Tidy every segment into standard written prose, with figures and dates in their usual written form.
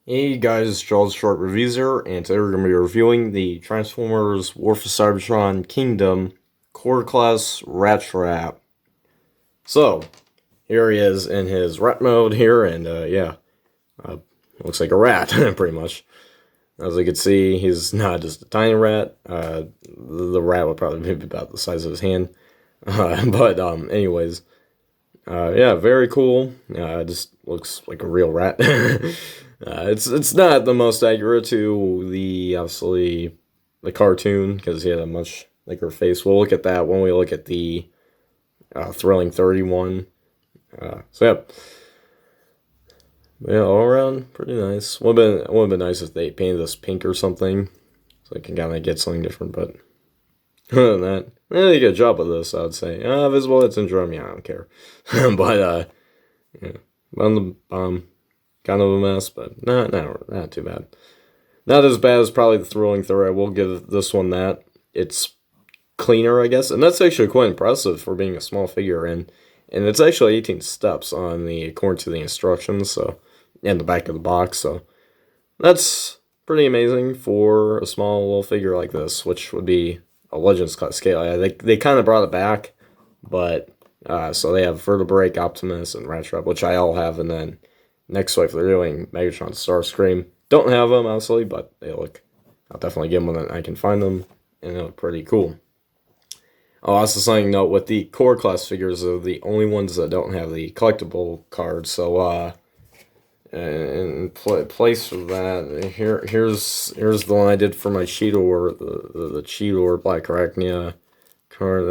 Hey guys, it's Charles Short Reviews here, and today we're going to be reviewing the Transformers War for Cybertron Kingdom Core Class Rattrap. So, here he is in his rat mode here, and uh, looks like a rat, pretty much. As you can see, he's not just a tiny rat. The rat would probably be about the size of his hand. Anyways, yeah, very cool. Just looks like a real rat. It's not the most accurate to the obviously the cartoon because he had a much thicker face. We'll look at that when we look at the Thrilling 31. So yeah, all around pretty nice. Would have been nice if they painted this pink or something, so I can kind of get something different. But other than that, they did a good job with this. I would say. Visible hit syndrome. Yeah, I don't care. Yeah, on the kind of a mess, but not too bad. Not as bad as probably the Thrilling Third. I will give this one that. It's cleaner, I guess, and that's actually quite impressive for being a small figure. And it's actually 18 steps on the according to the instructions. So, and the back of the box. So that's pretty amazing for a small little figure like this, which would be a Legends cut scale. Yeah, they kind of brought it back, but so they have Vertebrake, Optimus, and Rattrap, which I all have, and then next wave they're doing Megatron, Starscream. Don't have them obviously, but they look. I'll definitely get them when I can find them, and they look pretty cool. Oh, also something to note with the core class figures are the only ones that don't have the collectible cards. So in place for that, here's the one I did for my Cheetor, the Cheetor Black Arachnia card.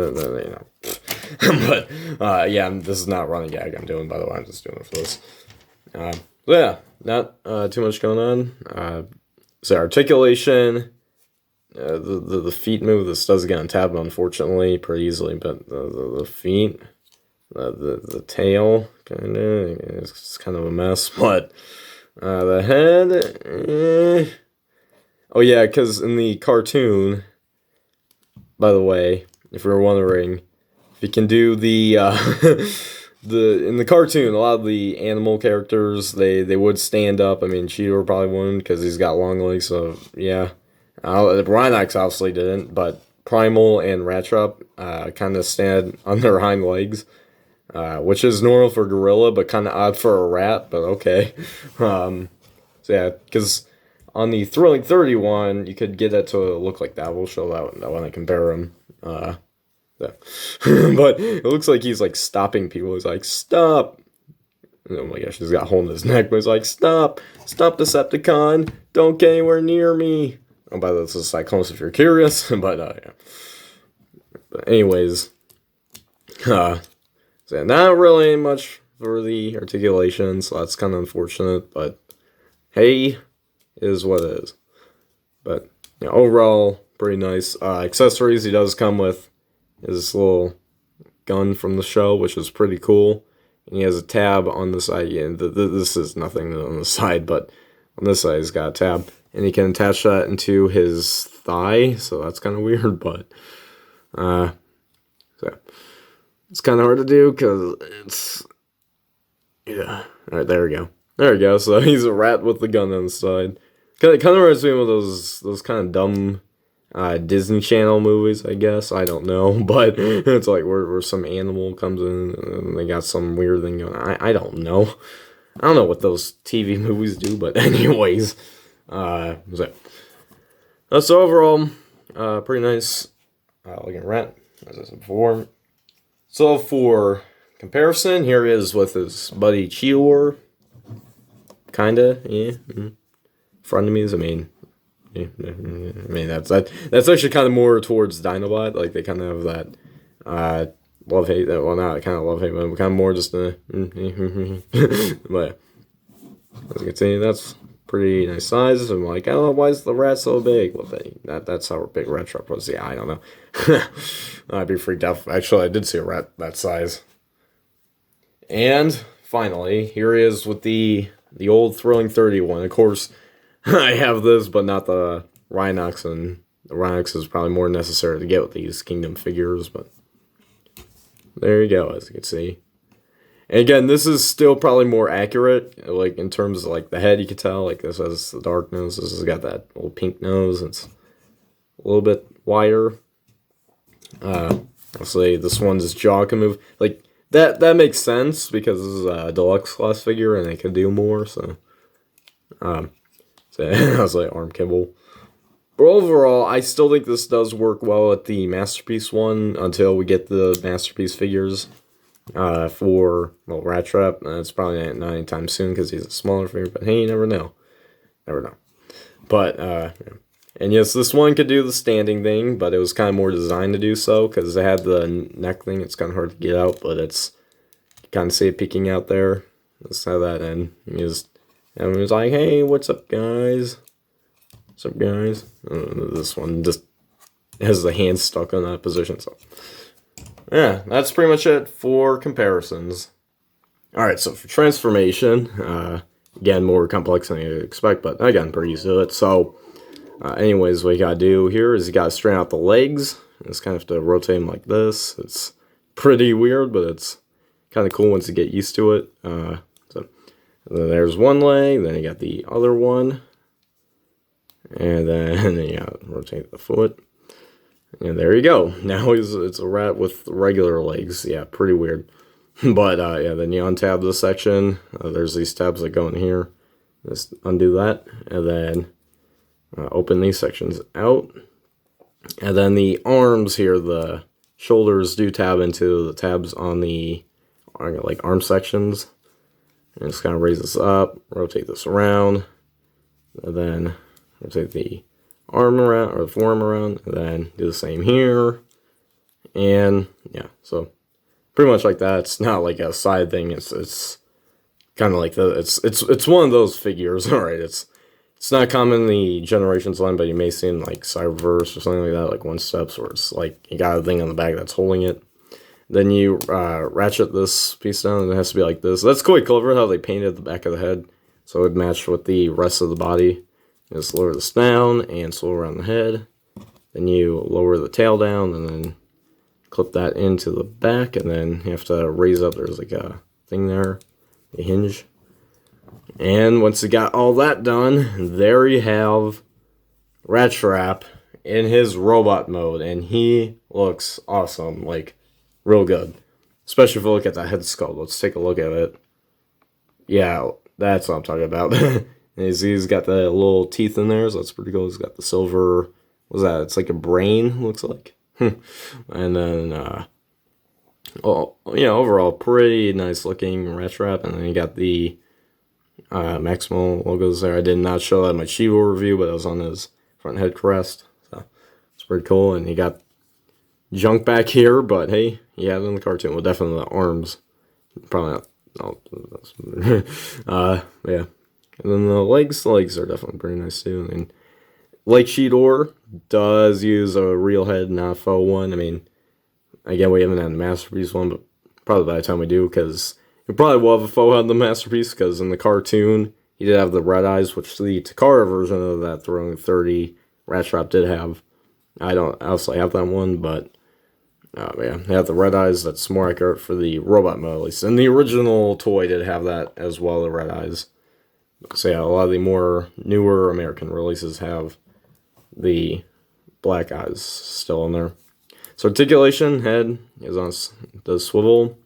But yeah, this is not running gag I'm doing, by the way. I'm just doing it for this. So yeah, not too much going on. So articulation, the feet move. This does get untabbed, unfortunately, pretty easily. But the feet, the tail, it's kind of a mess. But the head, oh yeah, because in the cartoon, by the way, if you're wondering, if you can do the in the cartoon, a lot of the animal characters they would stand up. I mean, Cheetor probably wouldn't because he's got long legs. So yeah, Rhinox obviously didn't, but Primal and Rattrap kind of stand on their hind legs, which is normal for gorilla, but kind of odd for a rat. But okay, so yeah, because on the Thrilling 31, you could get that to look like that. We'll show that when I compare them. Yeah. But it looks like he's like stopping people. He's like, stop. Oh my gosh, he's got a hole in his neck, but he's like, stop, Decepticon, don't get anywhere near me. Oh, by the way, this is Cyclones if you're curious. But yeah. But anyways, so not really much for the articulation, so that's kind of unfortunate. But hey, is what it is. But yeah, overall, pretty nice. Accessories he does come with his little gun from the show, which is pretty cool. And he has a tab on the side. Yeah, this is nothing on the side, but on this side he's got a tab. And he can attach that into his thigh, so that's kind of weird, but so it's kind of hard to do because it's, yeah. Alright, there we go. There we go. So he's a rat with the gun on the side. Kind of reminds me of those kind of dumb Disney Channel movies, I guess. I don't know, but it's like where some animal comes in and they got some weird thing going on. I don't know. I don't know what those TV movies do, but anyways, so overall, pretty nice looking rat, as I said before. So for comparison, here he is with his buddy Cheetor. Kinda, yeah. Frenemies, I mean. Yeah, I mean that's actually kind of more towards Dinobot. Like they kind of have that love hate. Well, not kind of love hate, but kind of more just but as you can see, that's pretty nice size. I'm like, I don't know, why is the rat so big? Well, that's how big Rattrap was. Yeah, I don't know. I'd be freaked out. Actually, I did see a rat that size. And finally, here he is with the old Thrilling 31. Of course, I have this, but not the Rhinox, and the Rhinox is probably more necessary to get with these Kingdom figures, but there you go, as you can see. And again, this is still probably more accurate, like in terms of like the head. You can tell like this has the dark nose. This has got that little pink nose. It's a little bit wider. I'll say this one's jaw can move like that. That makes sense because this is a deluxe class figure and it can do more. So, I was like arm kibble. But overall, I still think this does work well at the Masterpiece one until we get the Masterpiece figures. For, well, Rattrap, it's probably not anytime soon because he's a smaller figure, but hey, you never know. Never know. But, and yes, this one could do the standing thing, but it was kind of more designed to do so because it had the neck thing. It's kind of hard to get out, but it's, you kind of see it peeking out there. Let's have that in. And he was like, hey, what's up, guys? What's up, guys? This one just has the hand stuck on that position, so. Yeah, that's pretty much it for comparisons. Alright, so for transformation, again, more complex than you'd expect, but again, pretty easy to do it. So, anyways, what you gotta do here is you gotta straighten out the legs. Just kind of have to rotate them like this. It's pretty weird, but it's kind of cool once you get used to it. So there's one leg, then you got the other one, and then you gotta rotate the foot. And there you go. Now it's a rat with regular legs. Yeah, pretty weird. But, yeah, then you untab this section. There's these tabs that go in here. Just undo that. And then open these sections out. And then the arms here, the shoulders do tab into the tabs on the, like, arm sections. And just kind of raise this up, rotate this around. And then rotate the arm around, or the forearm around, and then do the same here, and yeah, so pretty much like that. It's not like a side thing. It's kind of like it's one of those figures. All right, it's not common in the Generations line, but you may see in like Cyberverse or something like that, like One Steps, where it's like you got a thing on the back that's holding it. Then you ratchet this piece down, and it has to be like this. That's quite clever how they painted the back of the head, so it would match with the rest of the body. Just lower this down and slow around the head. Then you lower the tail down and then clip that into the back. And then you have to raise up. There's like a thing there, a hinge. And once you got all that done, there you have Rattrap in his robot mode. And he looks awesome, like real good. Especially if you look at that head sculpt. Let's take a look at it. Yeah, that's what I'm talking about. He's got the little teeth in there, so that's pretty cool. He's got the silver, what's that? It's like a brain, looks like. And then, overall, pretty nice looking Rattrap. And then you got the Maximal logos there. I did not show that in my Chivo review, but it was on his front head crest. So it's pretty cool. And you got junk back here, but hey, he had it in the cartoon. Well, definitely the arms. Probably not. No, yeah. And then the legs are definitely pretty nice too. I mean, like Cheetor does use a real head, not a faux one. I mean, again, we haven't had the Masterpiece one, but probably by the time we do, because we probably will have a faux head in the Masterpiece, because in the cartoon, he did have the red eyes, which the Takara version of that Throwing 30 Rattrap did have. I don't also have that one, but yeah, they have the red eyes. That's more accurate for the robot mode, at least. And the original toy did have that as well, the red eyes. So yeah, a lot of the more newer American releases have the black eyes still in there. So articulation, head is on, does swivel.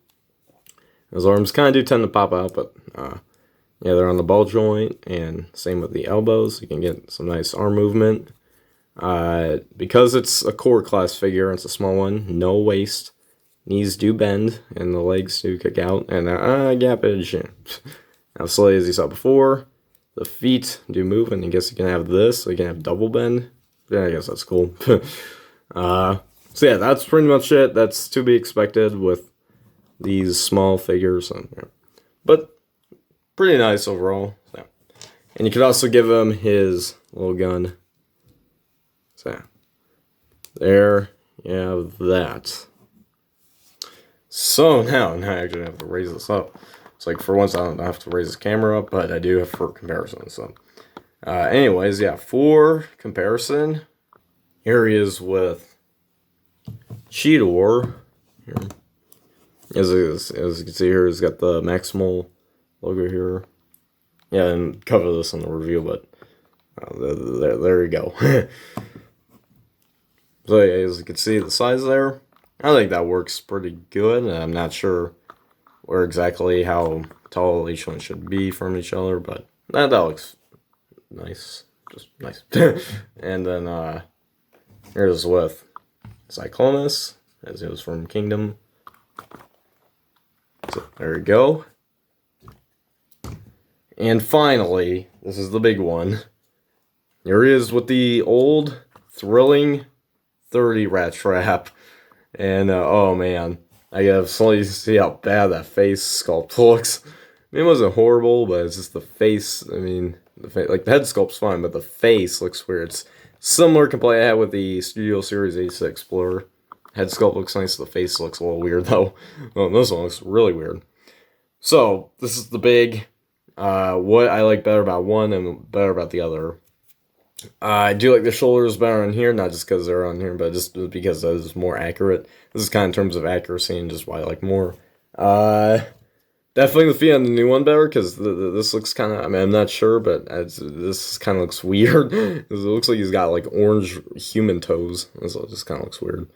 His arms kind of do tend to pop out, but yeah, they're on the ball joint, and same with the elbows. You can get some nice arm movement. Because it's a core class figure, it's a small one, no waist. Knees do bend, and the legs do kick out, and gappage. Now, slowly as you saw before, the feet do move, and I guess you can have this, so you can have double bend. Yeah, I guess that's cool. So yeah, that's pretty much it. That's to be expected with these small figures. But pretty nice overall. So. And you could also give him his little gun. So there you have that. So now I actually have to raise this up. It's like for once I don't have to raise the camera up, but I do have for comparison. So anyways, yeah, for comparison, here he is with Cheetor. Here. As you can see here, he's got the Maximal logo here. Yeah, and cover this in the review, but there you go. So yeah, as you can see, the size there, I think that works pretty good. I'm not sure where exactly how tall each one should be from each other, but that looks nice, just nice. And then here's with Cyclonus, as it was from Kingdom. So there you go. And finally, this is the big one. Here he is with the old Thrilling 30 Rattrap. And oh man, I gotta slowly see how bad that face sculpt looks. I mean, it wasn't horrible, but it's just the face. I mean, like the head sculpt's fine, but the face looks weird. It's similar complaint I had with the Studio Series A6 Explorer. Head sculpt looks nice, the face looks a little weird though. Well, this one looks really weird. So this is the big what I like better about one and better about the other. I do like the shoulders better on here, not just because they're on here, but just because that is more accurate. This is kind of in terms of accuracy and just why I like more. Definitely the feet on the new one better, because this looks kind of, I mean, I'm not sure, but this kind of looks weird. It looks like he's got like orange human toes. This just kind of looks weird.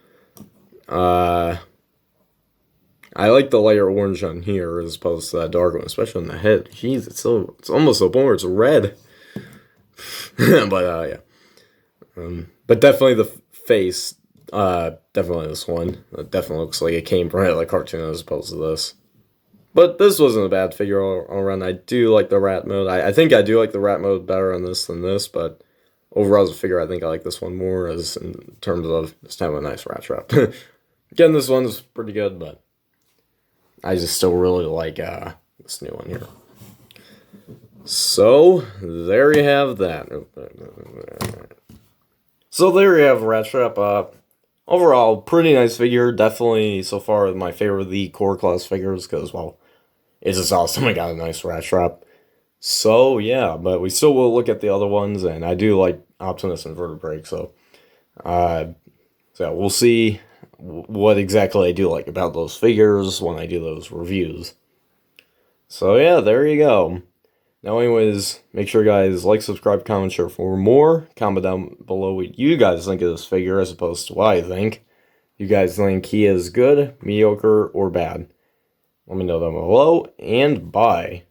I like the lighter orange on here as opposed to that dark one, especially on the head. Jeez, it's almost so where it's red. But yeah. But definitely the face. Definitely this one. It definitely looks like it came from like cartoon as opposed to this. But this wasn't a bad figure all around. I do like the rat mode. I think I do like the rat mode better on this than this, but overall as a figure, I think I like this one more as in terms of just having a nice Rattrap. Again, this one's pretty good, but I just still really like this new one here. So, there you have that. So, there you have Rattrap. Overall, pretty nice figure. Definitely, so far, my favorite of the core class figures, because, well, it's just awesome. I got a nice Rattrap. So, yeah, but we still will look at the other ones, and I do like Optimus and Vertebrae, so we'll see what exactly I do like about those figures when I do those reviews. So, yeah, there you go. Now, anyways, make sure you guys like, subscribe, comment, share for more. Comment down below what you guys think of this figure as opposed to what I think. You guys think he is good, mediocre, or bad? Let me know down below, and bye.